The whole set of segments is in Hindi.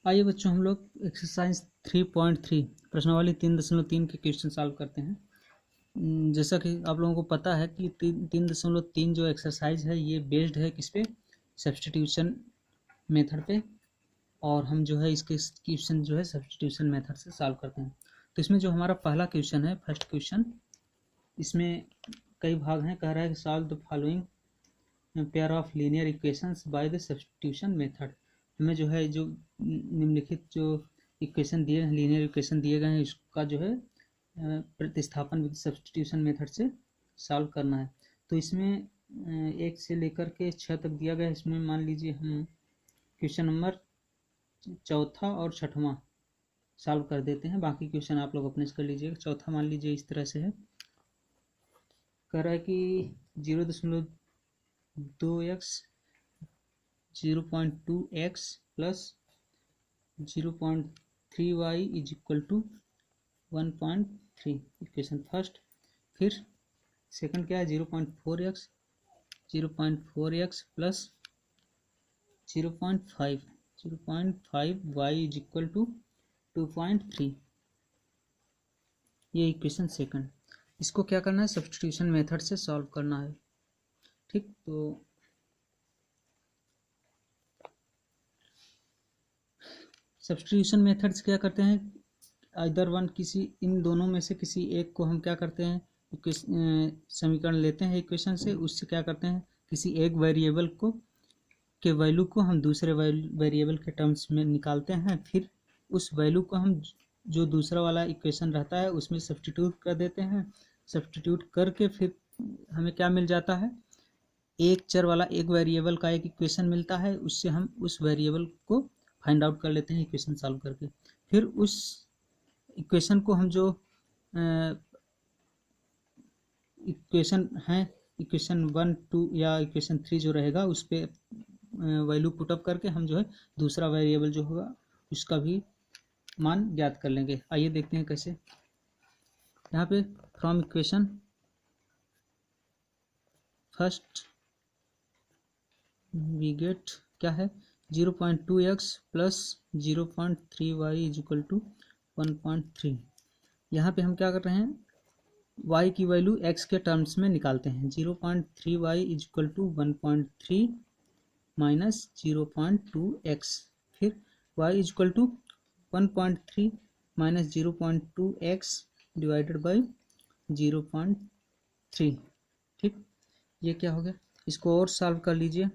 आइए बच्चों, हम लोग एक्सरसाइज 3.3 प्रश्नावली 3.3 के क्वेश्चन सॉल्व करते हैं। जैसा कि आप लोगों को पता है कि 3.3 जो एक्सरसाइज है ये बेस्ड है किस पे, सब्स्टिट्यूशन मेथड पे। और हम जो है इसके क्वेश्चन जो है सब्स्टिट्यूशन मेथड से सॉल्व करते हैं। तो इसमें जो हमारा पहला क्वेश्चन है, फर्स्ट क्वेश्चन, इसमें कई भाग हैं। कह रहा है कि solve the following pair of linear equations by the substitution method. हमें जो है जो निम्नलिखित जो इक्वेशन दिए हैं, लीनियर इक्वेशन दिए गए हैं, इसका जो है प्रतिस्थापन विद सब्स्टिट्यूशन मेथड से सॉल्व करना है। तो इसमें 1 से लेकर के 6 तक दिया गया है। इसमें मान लीजिए हम क्वेश्चन नंबर चौथा और छठवां सॉल्व कर देते हैं, बाकी क्वेश्चन आप लोग अपने से कर लीजिएगा। चौथा मान लीजिए इस तरह से है, कह रहा है कि 0.2x 0.2x plus 0.3y is equal to 1.3, equation first. फिर सेकंड क्या है, 0.4x plus 0.5 y is equal to 2.3, ये इक्वेशन सेकंड। इसको क्या करना है, सब्स्टिट्यूशन मेथड से सॉल्व करना है। ठीक, तो सब्स्टिट्यूशन मेथड से क्या करते हैं, इधर वन किसी इन दोनों में से किसी एक को हम क्या करते हैं, समीकरण लेते हैं इक्वेशन से, उससे क्या करते हैं, किसी एक वेरिएबल को के वैल्यू को हम दूसरे वेरिएबल के टर्म्स में निकालते हैं। फिर उस वैल्यू को हम जो दूसरा वाला इक्वेशन रहता है उसमें सब्स्टिट्यूट कर देते हैं। सब्स्टिट्यूट करके फिर हमें क्या मिल जाता है, एक चर वाला एक वेरिएबल का एक इक्वेशन मिलता है। उससे हम उस वेरिएबल को फाइंड आउट कर लेते हैं इक्वेशन सॉल्व करके। फिर उस इक्वेशन को हम जो इक्वेशन है, इक्वेशन 1 2 या इक्वेशन 3 जो रहेगा उस पर वैल्यू पुटअप करके हम जो है दूसरा वेरिएबल जो होगा उसका भी मान ज्ञात कर लेंगे। आइए देखते हैं कैसे। यहाँ पे from equation first we get क्या है, 0.2x plus 0.3y is equal to 1.3। यहाँ पे हम क्या कर रहे हैं, y की वैल्यू x के टर्म्स में निकालते हैं। 0.3y is equal to 1.3 minus 0.2x। फिर y is equal to 1.3 minus 0.2x divided by 0.3। ठीक, ये क्या हो गया, इसको और सॉल्व कर लीजिए।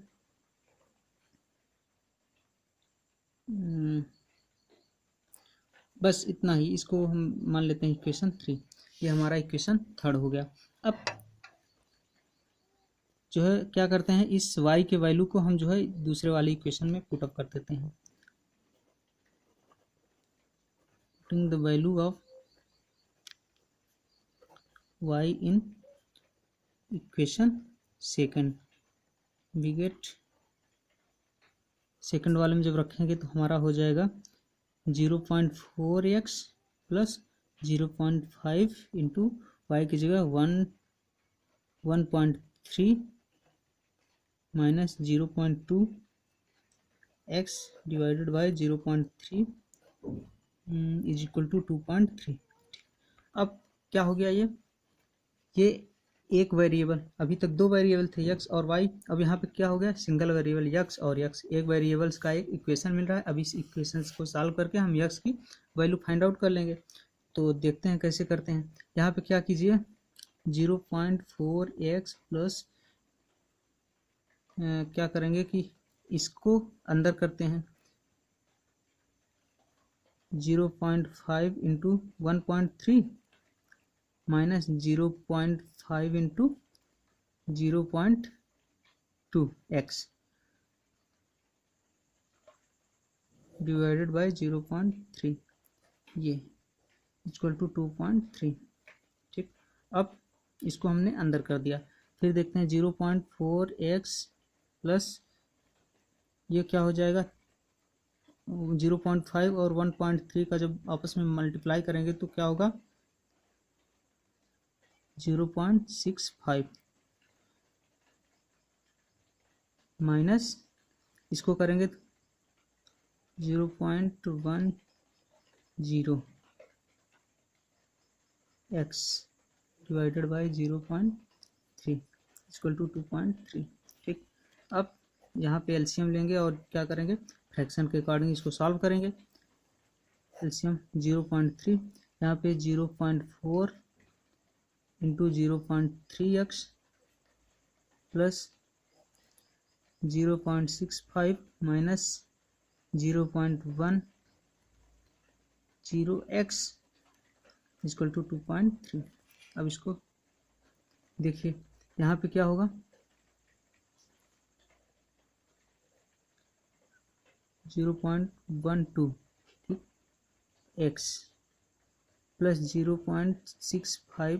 बस इतना ही, इसको हम मान लेते हैं इक्वेशन 3। ये हमारा इक्वेशन थर्ड हो गया। अब जो है क्या करते हैं, इस y के वैल्यू को हम जो है दूसरे वाली इक्वेशन में पुटअप कर देते हैं। Putting the value of y in equation second, we get, second वाले में जब रखेंगे तो हमारा हो जाएगा 0.4x प्लस 0.5 इंटू वाई की जगह 1.3 minus 0.2x divided by 0.3 is equal to 2.3। अब क्या हो गया, ये एक वेरिएबल, अभी तक दो वेरिएबल थे x और y, अब यहाँ पे क्या हो गया, सिंगल वेरिएबल x और x, एक वेरिएबल्स का एक इक्वेशन मिल रहा है। अब इस इक्वेशन को सॉल्व करके हम x की वैल्यू फाइंड आउट कर लेंगे। तो देखते हैं कैसे करते हैं। यहाँ पे क्या कीजिए, 0.4x प्लस क्या करेंगे कि इसको अंदर करते हैं, 0.5 into 1.3 minus 0.5 into 0.2x divided by 0.3, ये इक्वल टू 2.3। ठीक, अब इसको हमने अंदर कर दिया। फिर देखते हैं 0.4x प्लस ये क्या हो जाएगा, 0.5 और 1.3 का जब आपस में मल्टीप्लाई करेंगे तो क्या होगा, 0.65 माइनस इसको करेंगे 0.10 x divided by 0.3 equal to 2.3। ठीक, अब यहाँ पे एलसीएम लेंगे और क्या करेंगे, फ्रैक्शन के अकॉर्डिंग इसको सॉल्व करेंगे। एलसीएम 0.3, यहाँ पे 0.4 into 0.3x plus 0.65 minus 0.10x equal to 2.3। अब इसको देखिए, यहाँ पे क्या होगा, 0.12 ठीक x प्लस 0.65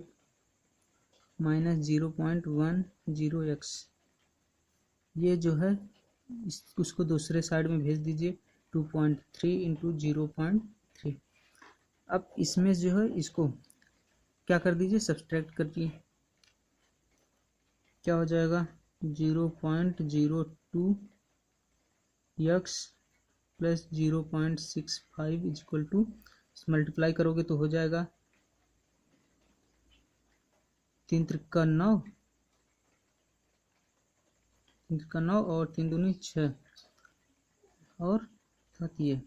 माइनस 0.10x, ये जो है उसको दूसरे साइड में भेज दीजिए, 2.3 इंटू 0.3। अब इसमें जो है इसको क्या कर दीजिए, सब्सट्रैक्ट कर दिए, क्या हो जाएगा 0.02x plus 0.65 equal to, multiply करोगे तो हो जाएगा 3 त्रिका 9 और 3 दूनी 6 और साथ ये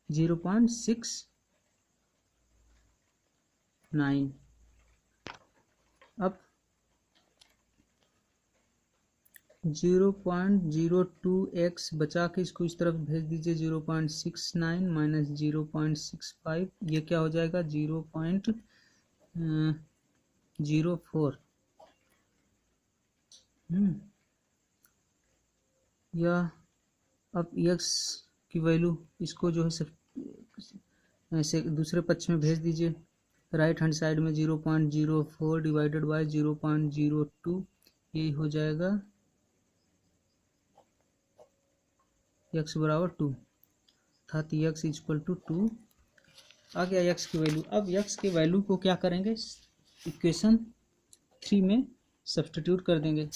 0.69। अब 0.02x बचा के इसको इस तरफ भेज दीजिए, 0.69 माइनस 0.65, ये क्या हो जाएगा 0.04। या अब x की वैल्यू इसको जो है ऐसे दूसरे पक्ष में भेज दीजिए, राइट हैंड साइड में 0.04 डिवाइडेड बाय 0.02, ये हो जाएगा x बराबर 2, अर्थात x इक्वल टू 2 आ गया x की वैल्यू। अब x के वैल्यू को क्या करेंगे, इक्वेशन 3 में सब्स्टिट्यूट कर देंगे।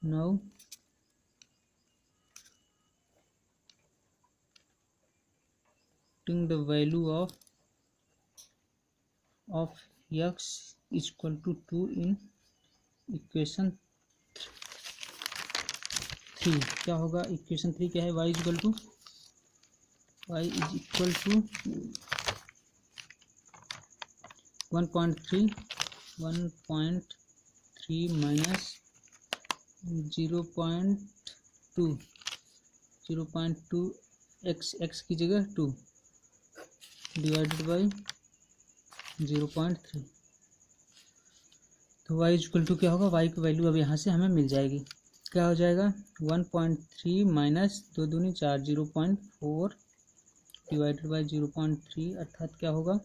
Now putting the value of x equal to 2 in equation 3, क्या होगा, इक्वेशन 3 क्या है, y is equal to 1.3 minus 0.2 x की जगह 2 डिवाइडेड बाई 0.3। तो y इक्वल टू क्या होगा, y की वैल्यू अब यहाँ से हमें मिल जाएगी, क्या हो जाएगा 1.3 माइनस 2 दूनी 4, 0.4 डिवाइडेड बाई 0.3, अर्थात क्या होगा,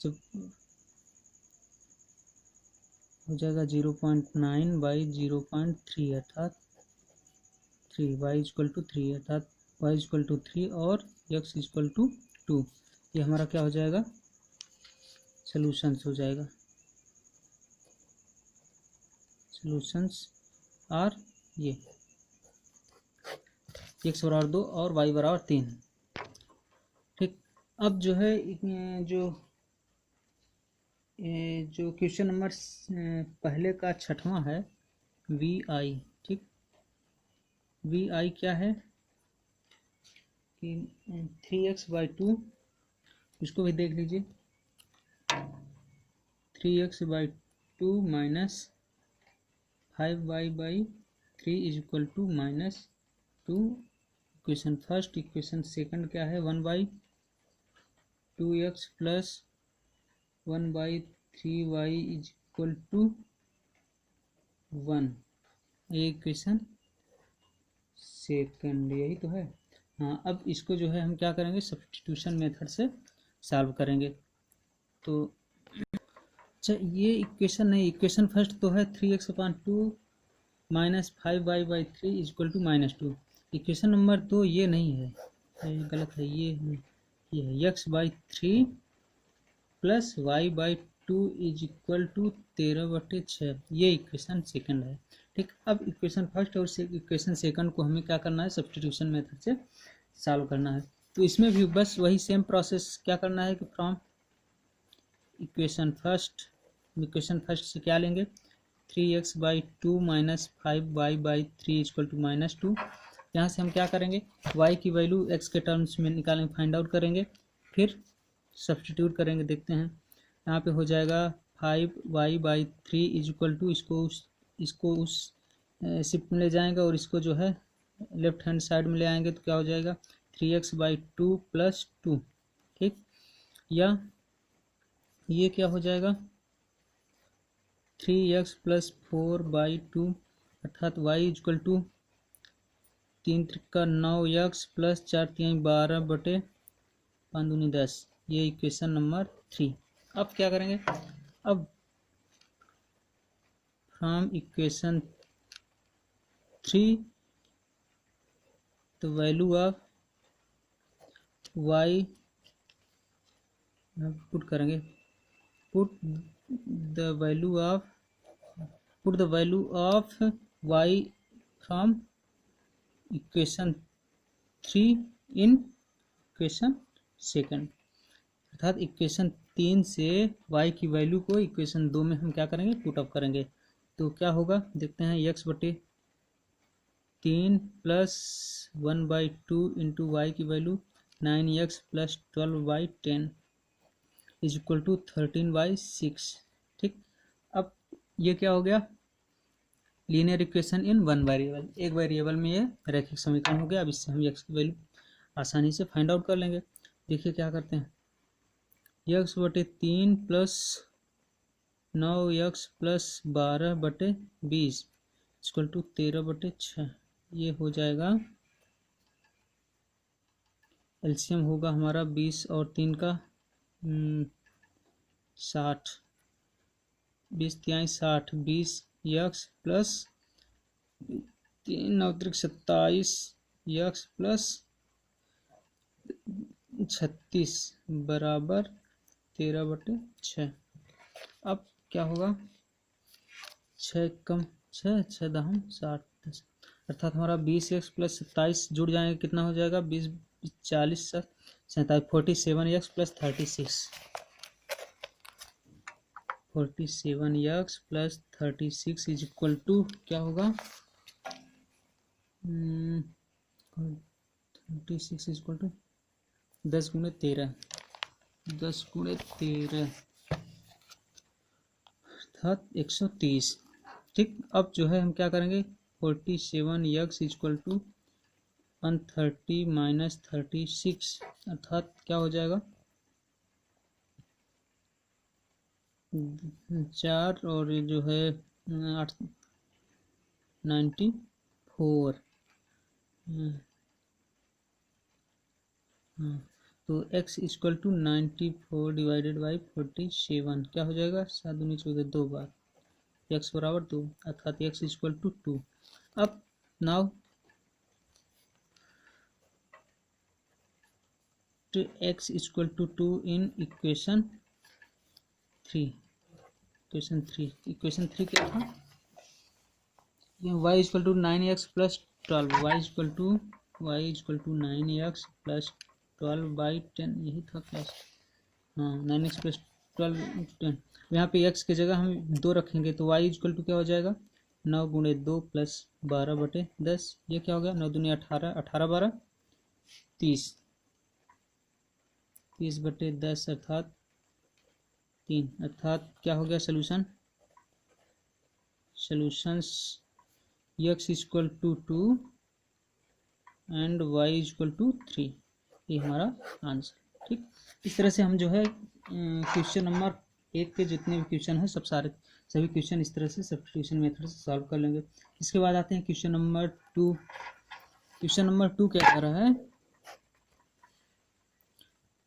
जब हो जाएगा 0.9 बाई 0.3 अर्थात 3, y इक्वल टू 3 अर्थात y इक्वल टू 3 और x इक्वल टू 2। ये हमारा क्या हो जाएगा, सॉल्यूशंस हो जाएगा। सॉल्यूशंस आर ये x बराबर 2 और y बराबर 3। ठीक, अब जो है जो क्वेश्चन नंबर पहले का 6वां है, वी आई। ठीक, वी आई क्या है कि 3x/2, इसको भी देख लीजिए, 3x/2 minus 5y/3 is equal to -2। Equation first. Equation second क्या है, 1/2x plus 1/3y is equal to 1। ये इक्वेशन सेकंड, यही तो है। हाँ, अब इसको जो है हम क्या करेंगे, सब्स्टिट्यूशन मेथड से सॉल्व करेंगे। तो अच्छा, ये इक्वेशन नहीं, इक्वेशन फर्स्ट तो है 3x/2 minus 5y/3 is equal to -2। Equation number 2 ये नहीं है, गलत है, ये है x/3 plus y/2 2 is equal to 13/6, ये इक्वेशन सेकंड है। ठीक, अब इक्वेशन फर्स्ट और इक्वेशन सेकंड को हमें क्या करना है, सब्स्टिट्यूशन मेथड से सॉल्व करना है। तो इसमें भी बस वही सेम प्रोसेस क्या करना है कि फ्रॉम इक्वेशन फर्स्ट से क्या लेंगे, 3x/2 minus 5y/3 equal to -2। यहाँ से हम क्या करेंगे, y की वैल्यू x के टर्म्स में निकालेंगे, फाइंड आउट करेंगे, फिर सब्स्टिट्यूट करेंगे। देखते हैं यहाँ पे हो जाएगा 5y/3 इज इक्वल टू, इसको उस शिफ्ट में ले जाएंगे और इसको जो है लेफ्ट हैंड साइड में ले आएंगे तो क्या हो जाएगा 3x/2 + 2। ठीक, या ये क्या हो जाएगा 3x + 4/2 अर्थात y इक्वल टू 3 × 9x + 4 × 12/5 दूनी 10। ये इक्वेशन नंबर 3। अब क्या करेंगे, अब from equation 3 the value of y put करेंगे, put the value of y from equation 3 in equation second, अर्थात इक्वेशन 3 से y की वैल्यू को इक्वेशन 2 में हम क्या करेंगे, पुट अप करेंगे। तो क्या होगा देखते हैं, x/3 + 1/2 इंटू y की value 9x + 12/10 is equal to 13/6। ठीक, अब ये क्या हो गया, linear equation in one variable, एक वेरिएबल में ये रैखिक समीकरण हो गया। अब इससे हम x की वैल्यू आसानी से फाइंड आउट कर लेंगे। देखिए क्या करते हैं, x/3 + 9x + 12/20 इक्वल टू 13/6। ये हो जाएगा, एलसीएम होगा हमारा 20 और 3 का 60, 20 × 60, 20x + 3 × 9 = 27 x + 36 बराबर 13/6। अब क्या होगा, 6 कम 6 6 दहम 60 अर्थात हमारा 20x + 27 जुड़ जाएंगे, कितना हो जाएगा 20 40 47 47x + 36 47x + 36 is equal to क्या होगा 36 इज इक्वल टू 10 × 13 अर्थात 130। ठीक, अब जो है हम क्या करेंगे, 47x इक्वल टू 130 - 36 अर्थात क्या हो जाएगा 4 और ये जो है 8 94। तो x equal to 94 divided by 47 क्या हो जाएगा 7 × 14 2 बार, x बराबर 2 अर्थात x इक्वल टू 2। अब now x equal to 2 in equation 3। Equation 3 क्या था, y equal to 9x + 12, y equal to 9x + 12/10, यही था क्लास, हाँ 9x + 12 10। यहाँ पे x की जगह हम 2 रखेंगे तो y इक्वल टू क्या हो जाएगा 9 × 2 + 12/10। ये क्या हो गया 9 दूनी 18 18 12 30 30/10 अर्थात 3 अर्थात क्या हो गया solutions x equal to 2 and y equal to 3, ये हमारा आंसर। ठीक, इस तरह से हम जो है क्वेश्चन नंबर 1 के जितने भी क्वेश्चन हैं सभी क्वेश्चन इस तरह से सब्स्टिट्यूशन मेथड से सॉल्व कर लेंगे। इसके बाद आते हैं क्वेश्चन नंबर 2। क्वेश्चन नंबर 2 क्या कर रहा है,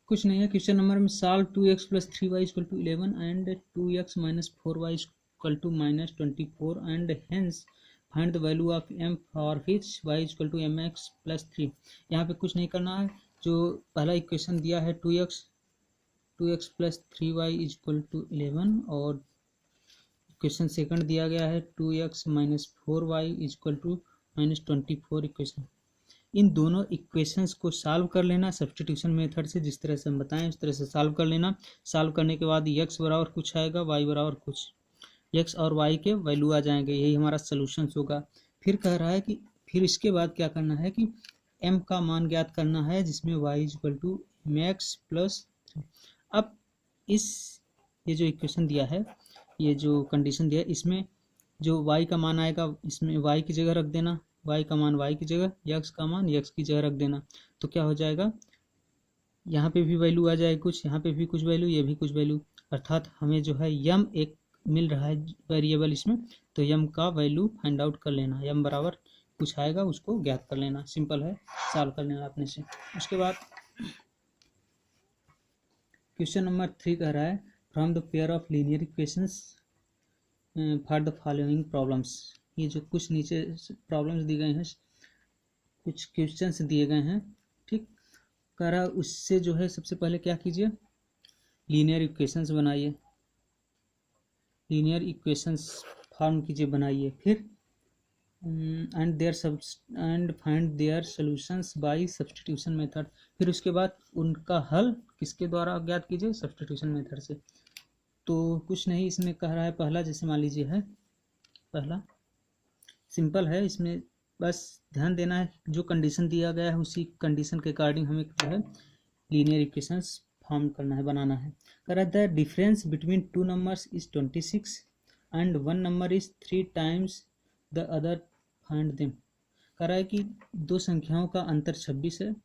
कुछ नहीं है, क्वेश्चन नंबर में solve 2x + 3y = 11 and 2x - 4y = -24 and hence find the value of m for which y = mx + 3। यहाँ पे कुछ नहीं करना है, जो पहला इक्वेशन दिया है 2x 2x plus 3y is equal to 11 और इक्वेशन सेकंड दिया गया है 2x minus 4y is equal to minus 24 equation. इन दोनों इक्वेशंस को सॉल्व कर लेना सब्स्टिट्यूशन मेथड से, जिस तरह से हम बताएं उस तरह से सॉल्व कर लेना। सॉल्व करने के बाद x बराबर कुछ आएगा, y बराबर कुछ, x और y के वैल्यू आ जाएंगे, यही हमारा सोल्यूशन होगा। फिर कह रहा है कि फिर इसके बाद क्या करना है कि m का मान ज्ञात करना है, जिसमें y is equal to mx plus 3। अब ये जो इक्वेशन दिया है, ये जो कंडीशन दिया है, इसमें जो y का मान आएगा इसमें y की जगह रख देना, y का मान y की जगह, x का मान x की जगह रख देना। तो क्या हो जाएगा, यहाँ पे भी वैल्यू आ जाएगी कुछ, यहाँ पे भी कुछ वैल्यू, ये भी कुछ वैल्यू, अर्थात हमें जो है m एक मिल रहा है वेरिएबल इसमें, तो m का वैल्यू फाइंड आउट कर लेना, m बराबर कुछ आएगा उसको ज्ञात कर लेना। सिंपल है, सॉल्व कर लेना अपने से। उसके बाद क्वेश्चन नंबर 3 कह रहा है from the pair of linear equations for the following problems. ये जो कुछ नीचे प्रॉब्लम्स दिए गए हैं, कुछ क्वेश्चंस दिए गए हैं, ठीक, कह रहा है उससे जो है सबसे पहले क्या कीजिए, लीनियर इक्वेशंस बनाइए, लीनियर इक्वेशंस फॉर्म कीजिए, बनाइए, फिर and find their solutions by substitution method. फिर उसके बाद उनका हल किसके द्वारा ज्ञात कीजिए, सब्स्टिट्यूशन मेथड से। तो कुछ नहीं इसमें कह रहा है, पहला जैसे मान लीजिए है, पहला सिंपल है, इसमें बस ध्यान देना है जो कंडीशन दिया गया है उसी कंडीशन के अकॉर्डिंग हमें जो है लीनियर इक्वेशंस फॉर्म करना है, बनाना है। कह रहा है the difference between two numbers is 26 and one number is 3 times the other, find them. कह रहा है कि दो संख्याओं का अंतर 26 है,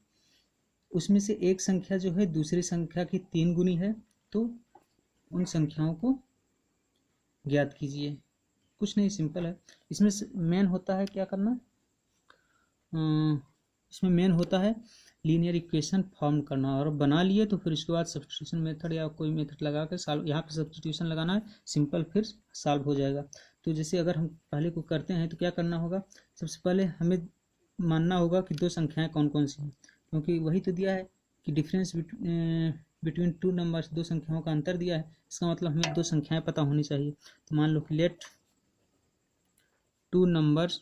उसमें से एक संख्या जो है दूसरी संख्या की 3 गुनी है, तो उन संख्याओं को ज्ञात कीजिए। कुछ नहीं, सिंपल है। इसमें मेन होता है क्या करना, इसमें मेन होता है लीनियर इक्वेशन फॉर्म करना, और बना लिए तो फिर उसके बाद सब्स्टिट्यूशन मेथड या कोई मेथड लगा कर सॉल्व, यहाँ पे सब्स्टिट्यूशन लगाना है, सिंपल, फिर सॉल्व हो जाएगा। तो जैसे अगर हम पहले को करते हैं तो क्या करना होगा, सबसे पहले हमें मानना होगा कि दो संख्याएं कौन कौन सी हैं, क्योंकि वही तो दिया है कि डिफरेंस बिटवीन टू नंबर्स, दो संख्याओं का अंतर दिया है, इसका मतलब हमें दो संख्याएं पता होनी चाहिए। तो मान लो कि let two numbers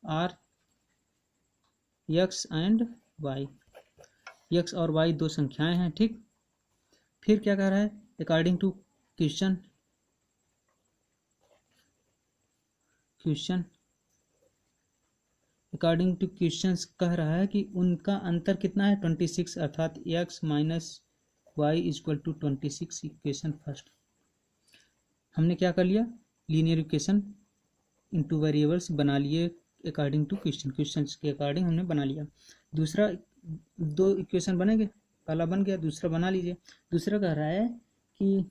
are x and y, x और y दो संख्याएं हैं, ठीक। फिर क्या कह रहा है, according to question according to questions कह रहा है कि उनका अंतर कितना है, 26, अर्थात x minus y is equal to 26। Equation first हमने क्या कर लिया, लीनियर इक्वेशन इनटू वेरिएबल्स बना लिए अकॉर्डिंग टू क्वेश्चंस के अकॉर्डिंग हमने बना लिया। दूसरा, दो इक्वेशन बनेंगे, पहला बन गया, दूसरा बना लीजिए। दूसरा कह रहा है कि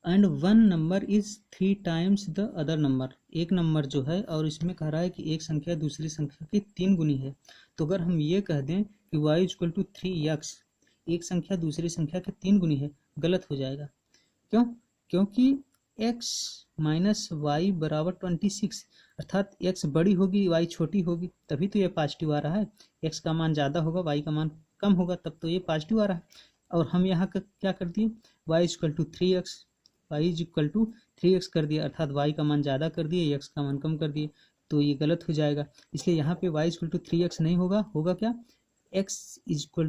and one number is 3 times the other number, एक नंबर जो है और इसमें कह रहा है कि एक संख्या दूसरी संख्या की 3 गुनी है। तो अगर हम ये कह दें कि y is equal to 3x, एक संख्या दूसरी संख्या की 3 गुनी है, गलत हो जाएगा। क्यों, क्योंकि x माइनस वाई बराबर 26, अर्थात x बड़ी होगी y छोटी होगी, तभी तो ये पॉजिटिव आ रहा है। x का मान ज़्यादा होगा, y का मान कम होगा, तब तो ये पॉजिटिव आ रहा है। और हम यहाँ क्या कर दिए, y is equal to 3x, y is equal to 3x कर दिया, अर्थात y का मान ज़्यादा कर दिए, x का मान कम कर दिए, तो ये गलत हो जाएगा। इसलिए यहाँ पे y is equal to 3x नहीं होगा, होगा क्या, x इज इक्वल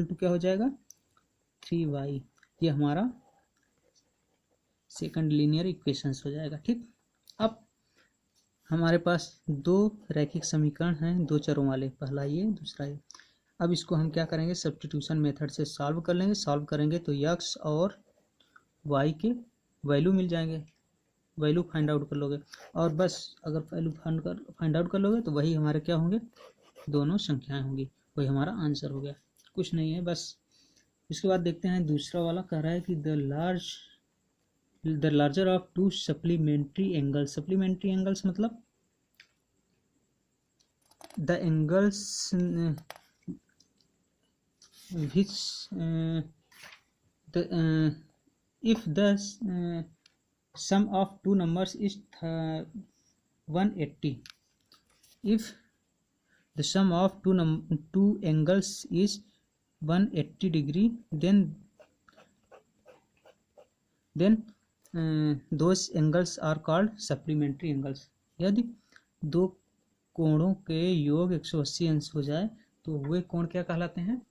टू क्या हो जाएगा, 3y। ये हमारा सेकंड लीनियर इक्वेशंस हो जाएगा, ठीक। अब हमारे पास दो रैखिक समीकरण हैं, दो चरों वाले, पहला ये दूसरा ये। अब इसको हम क्या करेंगे, सब्स्टिट्यूशन मेथड से सॉल्व कर लेंगे। सॉल्व करेंगे तो x और y के वैल्यू मिल जाएंगे, वैल्यू फाइंड आउट कर लोगे, और बस अगर वैल्यू फाइंड आउट कर लोगे तो वही हमारे क्या होंगे, दोनों संख्याएं होंगी, वही हमारा आंसर हो गया। कुछ नहीं है बस। इसके बाद देखते हैं दूसरा वाला, कह रहा है कि the larger of two supplementary angles. Supplementary angles मतलब the angles which if the sum of two numbers is 180, if the sum of two angles is 180 degree then those angles are called supplementary angles। यदि दो कोणों के योग 180 अंश हो जाए तो वे कोण क्या कहलाते हैं?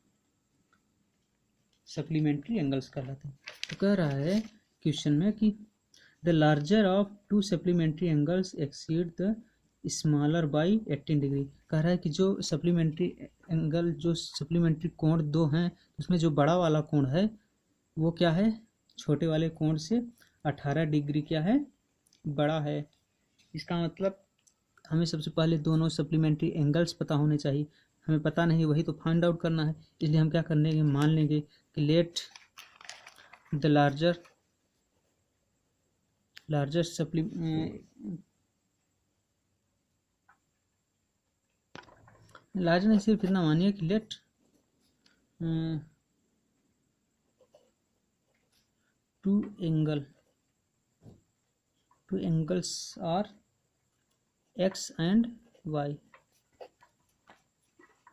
सप्लीमेंट्री एंगल्स कहलाते हैं। तो कह रहा है क्वेश्चन में कि the larger of two supplementary angles exceed the smaller by 18 degree. कह रहा है कि जो सप्लीमेंट्री एंगल, जो सप्लीमेंट्री कोण दो हैं, उसमें जो बड़ा वाला कोण है वो क्या है? छोटे वाले कोण से 18 डिग्री क्या है? बड़ा है। इसका मतलब हमें सबसे पहले दोनों सप्लीमेंट्री एंगल्स पता होने चाहिए। हमें पता नहीं, वही तो फाइंड आउट करना है। इसलिए हम क्या करने के मान लेंगे कि लेट द लार्जर लार्जर नहीं, सिर्फ इतना मानिए कि let two angles are x and y.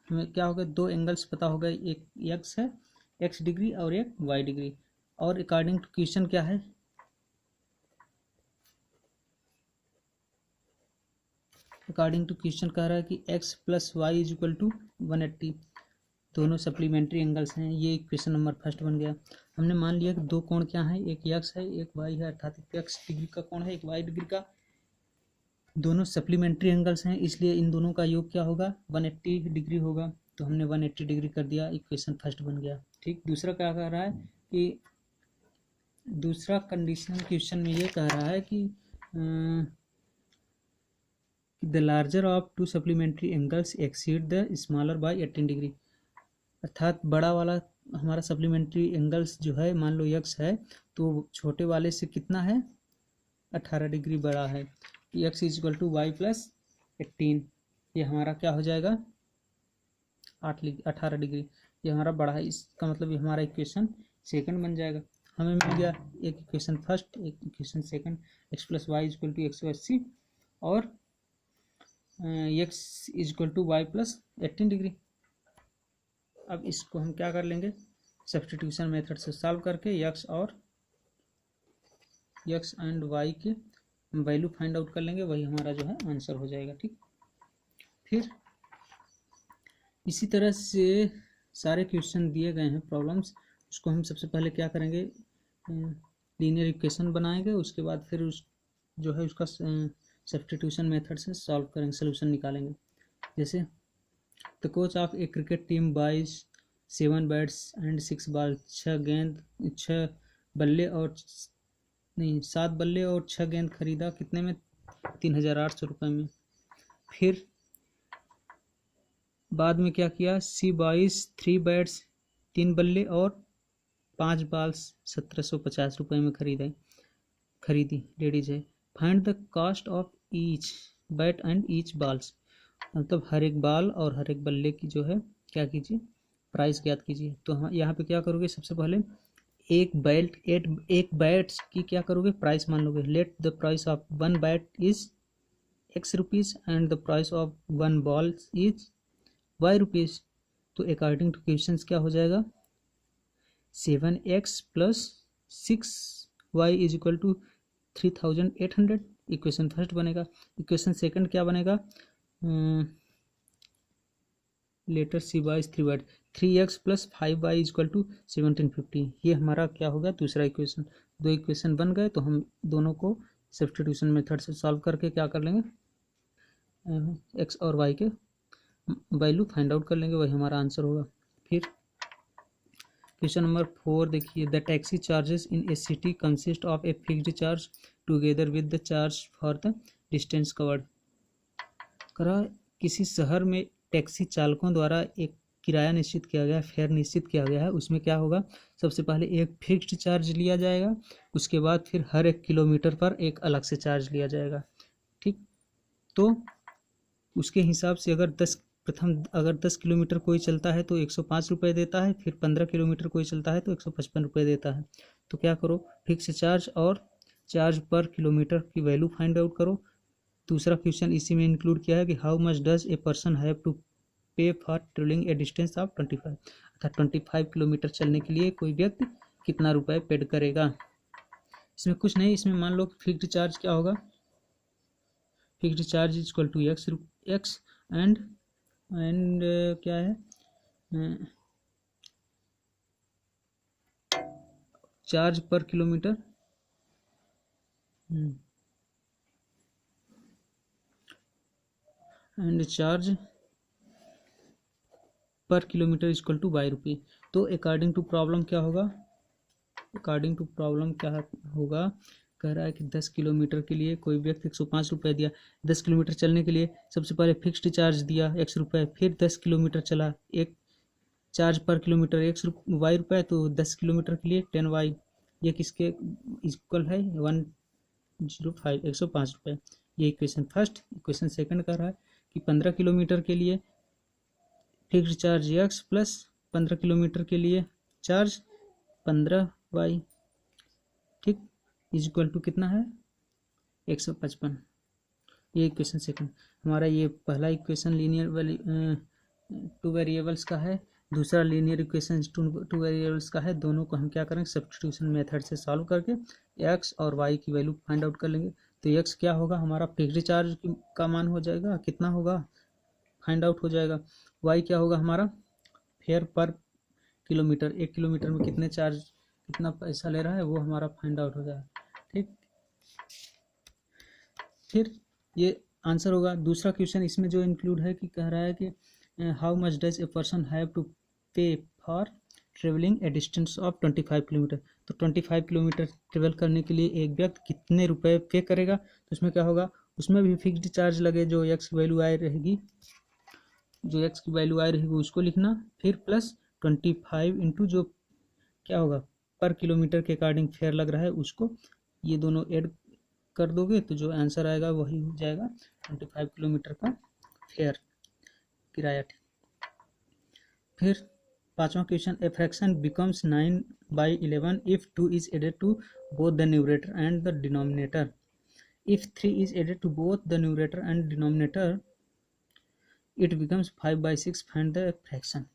हमें क्या हो गया? दो एंगल्स पता हो गए, एक एक्स है, एक्स डिग्री, और एक वाई डिग्री। और अकॉर्डिंग टू क्वेश्चन क्या है? अकॉर्डिंग टू क्वेश्चन कह रहा है कि x plus y is equal to 180। दोनों सप्लीमेंट्री एंगल्स हैं। ये क्वेश्चन नंबर फर्स्ट बन गया। हमने मान लिया कि दो कोण क्या हैं? एक x है, एक y है, अर्थात एक x डिग्री का कोण है, एक y डिग्री का। दोनों सप्लीमेंट्री एंगल्स हैं, इसलिए इन दोनों का योग क्या होगा? 180 डिग्री होगा। तो हमने 180 डिग्री कर दिया, इक्वेशन फर्स्ट बन गया। ठीक। दूसरा क्या कह रहा है कि दूसरा कंडीशन क्वेश्चन में ये कह रहा है कि the larger of two supplementary angles exceed the smaller by 18 degree. अर्थात बड़ा वाला हमारा सप्लीमेंट्री एंगल्स जो है, मान लो x है, तो छोटे वाले से कितना है? 18 डिग्री बड़ा है। x is equal to y plus 18। ये हमारा क्या हो जाएगा? 18 डिग्री। ये हमारा बड़ा है। इसका मतलब ये हमारा इक्वेशन सेकंड बन जाएगा। हमें मिल गया एक इक्वेशन फर्स्ट, एक equation second. x plus y is equal to 180 और x is equal to y plus 18 degree. अब इसको हम क्या कर लेंगे? सब्स्टिट्यूशन मेथड से सॉल्व करके x एंड y के वैल्यू फाइंड आउट कर लेंगे। वही हमारा जो है आंसर हो जाएगा। ठीक। फिर इसी तरह से सारे क्वेश्चन दिए गए हैं प्रॉब्लम्स, उसको हम सबसे पहले क्या करेंगे? लीनियर इक्वेशन बनाएंगे। उसके बाद फिर उस जो है उसका सब्स्टिट्यूशन मेथड से सॉल्व करेंगे, सोल्यूशन निकालेंगे। जैसे the coach of a cricket team buys 7 bats and 6 ball. 7 बल्ले और 6 गेंद खरीदा। कितने में? 3800 रुपये में। फिर बाद में क्या किया? सी बाइज 3 बैट्स, 3 बल्ले और 5 बॉल्स 1750 रुपये में खरीदी। लेडीज है। Find the cost of each bat and each balls. मतलब हर एक बॉल और हर एक बल्ले की जो है क्या कीजिए? प्राइस ज्ञात कीजिए। तो हाँ, यहाँ पे क्या करोगे? सबसे पहले एक बैट की क्या करोगे? प्राइस मान लोगे। Let the price of 1 bat is x rupees and the price of 1 ball is y rupees. तो अकॉर्डिंग टू क्वेश्चन क्या हो जाएगा? 7x plus 6y is equal to 3800। Equation first बनेगा। इक्वेशन सेकंड क्या बनेगा? Later she buys 3 bat, 3x plus 5y is equal to 1750। ये हमारा क्या होगा? दूसरा इक्वेशन। दो इक्वेशन बन गए, तो हम दोनों को सब्स्टिट्यूशन मेथड से सॉल्व करके क्या कर लेंगे? x और y के वैल्यू फाइंड आउट कर लेंगे, वही हमारा आंसर होगा। फिर क्वेश्चन नंबर 4 देखिए। The taxi charges in A city consist of a fixed charge together with the charge for the distance covered. करा किसी शहर में टैक्सी चालकों द्वारा एक किराया निश्चित किया गया है, फेयर निश्चित किया गया है। उसमें क्या होगा? सबसे पहले एक फिक्स्ड चार्ज लिया जाएगा, उसके बाद फिर हर एक किलोमीटर पर एक अलग से चार्ज लिया जाएगा। ठीक। तो उसके हिसाब से अगर 10 किलोमीटर कोई चलता है तो 105 रुपये देता है, फिर 15 किलोमीटर कोई चलता है तो 155 रुपये देता है। तो क्या करो? फिक्स चार्ज और चार्ज पर किलोमीटर की वैल्यू फाइंड आउट करो। दूसरा क्वेश्चन इसी में इंक्लूड किया है कि how much does a person have to pay for travelling a distance of 25, अर्थात 25 किलोमीटर चलने के लिए कोई व्यक्ति कितना रुपये पेड करेगा। इसमें कुछ नहीं, इसमें मान लो फिक्स्ड चार्ज क्या होगा, fixed charge is equal to x and क्या है charge per kilometre and charge per kilometre is equal to y रुपये। तो अकॉर्डिंग टू प्रॉब्लम क्या होगा, अकॉर्डिंग टू प्रॉब्लम क्या होगा, कह रहा है कि 10 किलोमीटर के लिए कोई व्यक्ति 105 रुपये दिया। 10 किलोमीटर चलने के लिए सबसे पहले फिक्स्ड चार्ज दिया x रुपये, फिर 10 किलोमीटर चला, एक चार्ज पर किलोमीटर y रुपये, तो 10 किलोमीटर के लिए 10y, ये किसके इक्वल है 105 105 रुपये। ये इक्वेशन फर्स्ट। इक्वेशन सेकंड कर रहा है कि 15 किलोमीटर के लिए fixed charge x plus 15 kilometre के लिए चार्ज 15y, ठीक, इज इक्वल टू कितना है 155। ये इक्वेशन सेकंड। हमारा ये पहला इक्वेशन लीनियर टू वेरिएबल्स का है, दूसरा लीनियर इक्वेशन टू वेरिएबल्स का है। दोनों को हम क्या करेंगे, सब्स्टिट्यूशन मेथड से सॉल्व करके x और y की वैल्यू फाइंड आउट कर लेंगे। तो x क्या होगा, हमारा फिक्स्ड चार्ज का मान हो जाएगा, कितना होगा फाइंड आउट हो जाएगा। y क्या होगा हमारा फेयर पर किलोमीटर, 1 किलोमीटर में कितने चार्ज कितना पैसा ले रहा है वो हमारा फाइंड आउट हो जाएगा, ठीक। फिर ये आंसर होगा। दूसरा क्वेश्चन इसमें जो इंक्लूड है कि कह रहा है कि how much does a person have to pay for travelling a distance of 25 kilometre. तो 25 किलोमीटर ट्रेवल करने के लिए एक व्यक्ति कितने रुपए पे करेगा। तो उसमें क्या होगा, उसमें भी फिक्स्ड चार्ज लगे, जो x वैल्यू आई रहेगी, जो x की वैल्यू आई रहेगी उसको लिखना, फिर प्लस 25 इंटू जो क्या होगा पर किलोमीटर के अकॉर्डिंग फेयर लग रहा है उसको, ये दोनों ऐड कर दोगे तो जो आंसर आएगा वही हो जाएगा 25 किलोमीटर का फेयर किराया, ठीक। फिर पांचवा question, a fraction becomes 9/11 if 2 is added to both the numerator and the denominator. If 3 is added to both the numerator and denominator it becomes 5/6, find the fraction.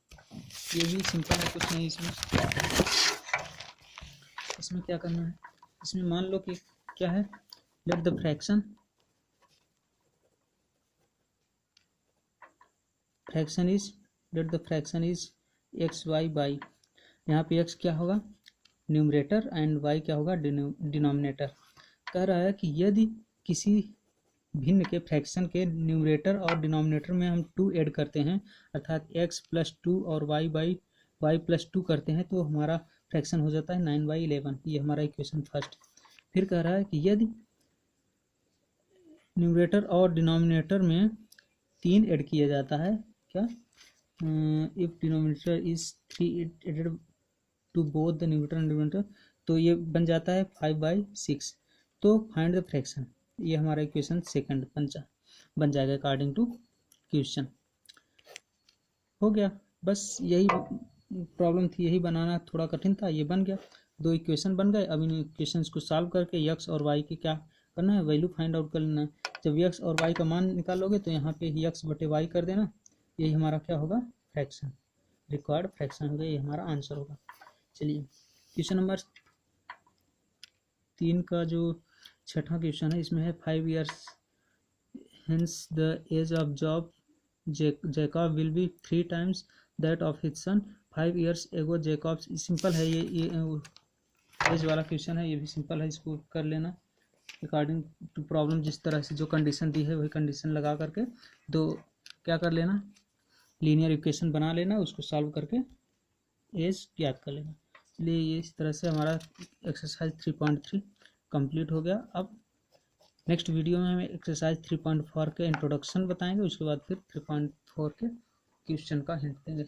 ये भी सिंपल है, कुछ नहीं इसमें क्या करना है, इसमें मान लो कि क्या है, let the fraction is x y by, यहाँ पे x क्या होगा न्यूमरेटर एंड y क्या होगा डिनोमिनेटर। कह रहा है कि यदि किसी भिन्न के फ्रैक्शन के न्यूमरेटर और डिनोमिनेटर में हम 2 ऐड करते हैं, अर्थात x प्लस 2 और y प्लस 2 करते हैं, तो हमारा फ्रैक्शन हो जाता है 9/11। ये हमारा इक्वेशन फर्स्ट। फिर कह रहा है कि यदि न्यूमरेटर और डिनोमिनेटर में 3 ऐड किया जाता है, क्या, if denominator is 3 added to both the numerator and denominator, तो ये बन जाता है 5/6। तो फाइंड द फ्रैक्शन, ये हमारा इक्वेशन सेकंड बन जाएगा अकॉर्डिंग टू क्वेश्चन। हो गया, बस यही प्रॉब्लम थी, यही बनाना थोड़ा कठिन था, ये बन गया, 2 इक्वेशन बन गए। अब इन इक्वेशंस को सॉल्व करके x और y की क्या करना है, वैल्यू फाइंड आउट कर लेना है। जब x और y का मान निकालोगे तो यहाँ पे x बटे y कर देना, यही हमारा क्या होगा फ्रैक्शन, रिक्वायर्ड फ्रैक्शन होगा, ये हमारा आंसर होगा। चलिए क्वेश्चन नंबर 3 का जो छठा क्वेश्चन है, इसमें है 5 years hence the age of Jacob will be 3 times that of his son. 5 years ago Jacob, simple है ये एज वाला क्वेश्चन है, ये भी सिंपल है, इसको कर लेना अकॉर्डिंग टू प्रॉब्लम। जिस तरह से जो कंडीशन दी है वही कंडीशन लगा करके दो क्या कर लेना, लीनियर इक्वेशन बना लेना, उसको सॉल्व करके एज याद कर लेना। इसलिए ये इस तरह से हमारा एक्सरसाइज 3.3 कंप्लीट हो गया। अब नेक्स्ट वीडियो में हमें एक्सरसाइज 3.4 के इंट्रोडक्शन बताएंगे, उसके बाद फिर 3.4 के क्वेश्चन का हिंट देंगे।